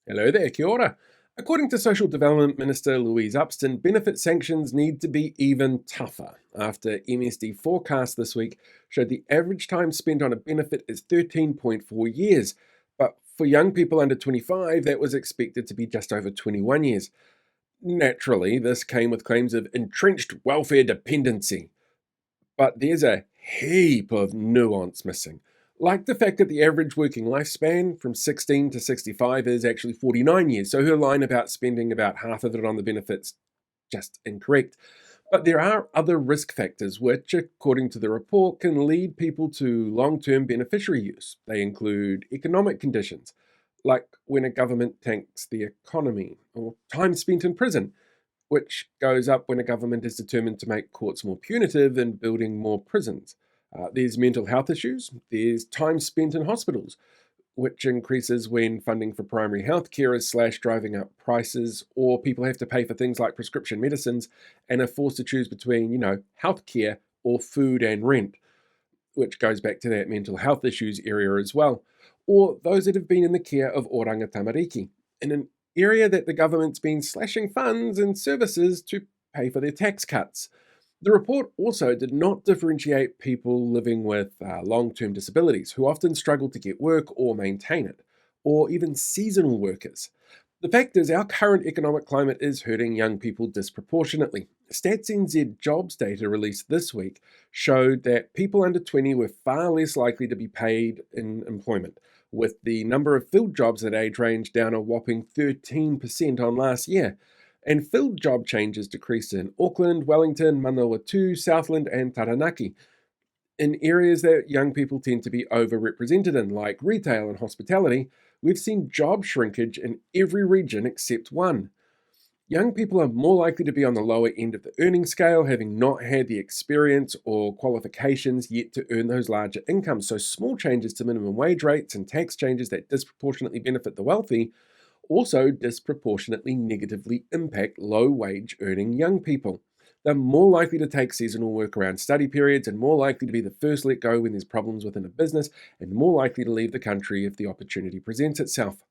Hello there, kia ora. According to Social Development Minister Louise Upston, benefit sanctions need to be even tougher after MSD forecast this week showed the average time spent on a benefit is 13.4 years. But for young people under 25, that was expected to be just over 21 years. Naturally, this came with claims of entrenched welfare dependency. But there's a heap of nuance missing. Like the fact that the average working lifespan from 16 to 65 is actually 49 years, so her line about spending about half of it on the benefits just incorrect. But there are other risk factors which, according to the report, can lead people to long term beneficiary use. They include economic conditions, like when a government tanks the economy, or time spent in prison, which goes up when a government is determined to make courts more punitive and building more prisons. There's mental health issues, there's time spent in hospitals, which increases when funding for primary health care is slashed, driving up prices, or people have to pay for things like prescription medicines and are forced to choose between, health care or food and rent, which goes back to that mental health issues area as well. Or those that have been in the care of oranga tamariki, in an area that the government's been slashing funds and services to pay for their tax cuts. The report also did not differentiate people living with long term disabilities, who often struggle to get work or maintain it, or even seasonal workers. The fact is, our current economic climate is hurting young people disproportionately. Stats NZ jobs data released this week showed that people under 20 were far less likely to be paid in employment, with the number of filled jobs at age range down a whopping 13% on last year. And filled job changes decreased in Auckland, Wellington, Manawatu, Southland, and Taranaki, in areas that young people tend to be overrepresented in, like retail and hospitality. We've seen job shrinkage in every region except one. Young people are more likely to be on the lower end of the earning scale, having not had the experience or qualifications yet to earn those larger incomes. So, small changes to minimum wage rates and tax changes that disproportionately benefit the wealthy also disproportionately negatively impact low wage earning young people. They're more likely to take seasonal work around study periods and more likely to be the first let go when there's problems within a business and more likely to leave the country if the opportunity presents itself.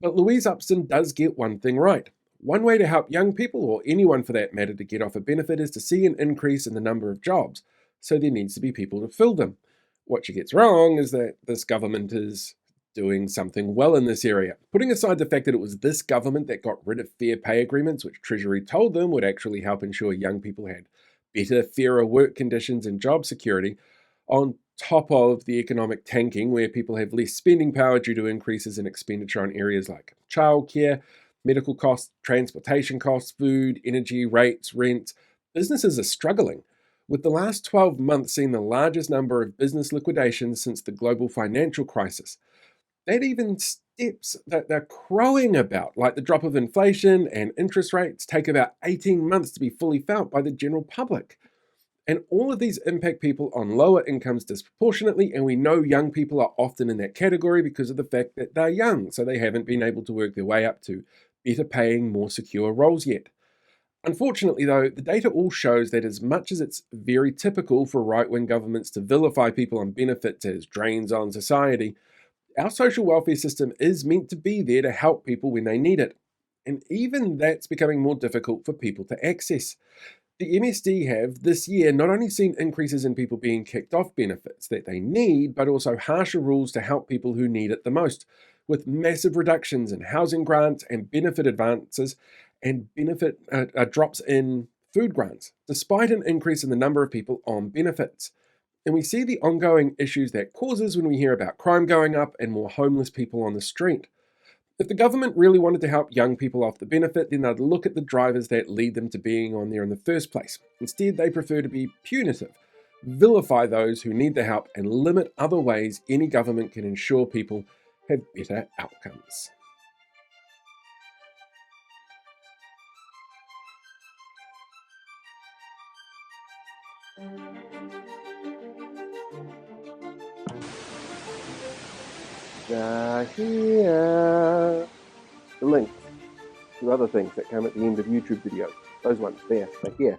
But Louise Upston does get one thing right. One way to help young people, or anyone for that matter, to get off a benefit is to see an increase in the number of jobs, so there needs to be people to fill them. What she gets wrong is that this government is doing something well in this area. Putting aside the fact that it was this government that got rid of fair pay agreements, which Treasury told them would actually help ensure young people had better, fairer work conditions and job security, on top of the economic tanking where people have less spending power due to increases in expenditure on areas like childcare, medical costs, transportation costs, food, energy, rates, rent. Businesses are struggling, with the last 12 months seeing the largest number of business liquidations since the global financial crisis. That even steps that they're crowing about, like the drop of inflation and interest rates, take about 18 months to be fully felt by the general public. And all of these impact people on lower incomes disproportionately, and we know young people are often in that category because of the fact that they're young, so they haven't been able to work their way up to better paying, more secure roles yet. Unfortunately, though, the data all shows that as much as it's very typical for right-wing governments to vilify people on benefits as drains on society, our social welfare system is meant to be there to help people when they need it. And even that's becoming more difficult for people to access. The MSD have this year not only seen increases in people being kicked off benefits that they need, but also harsher rules to help people who need it the most, with massive reductions in housing grants and benefit advances and benefit drops in food grants, despite an increase in the number of people on benefits. And we see the ongoing issues that causes when we hear about crime going up and more homeless people on the street. If the government really wanted to help young people off the benefit, then they'd look at the drivers that lead them to being on there in the first place. Instead, they prefer to be punitive, vilify those who need the help, and limit other ways any government can ensure people have better outcomes. Here. The links to other things that come at the end of YouTube videos. Those ones there, here.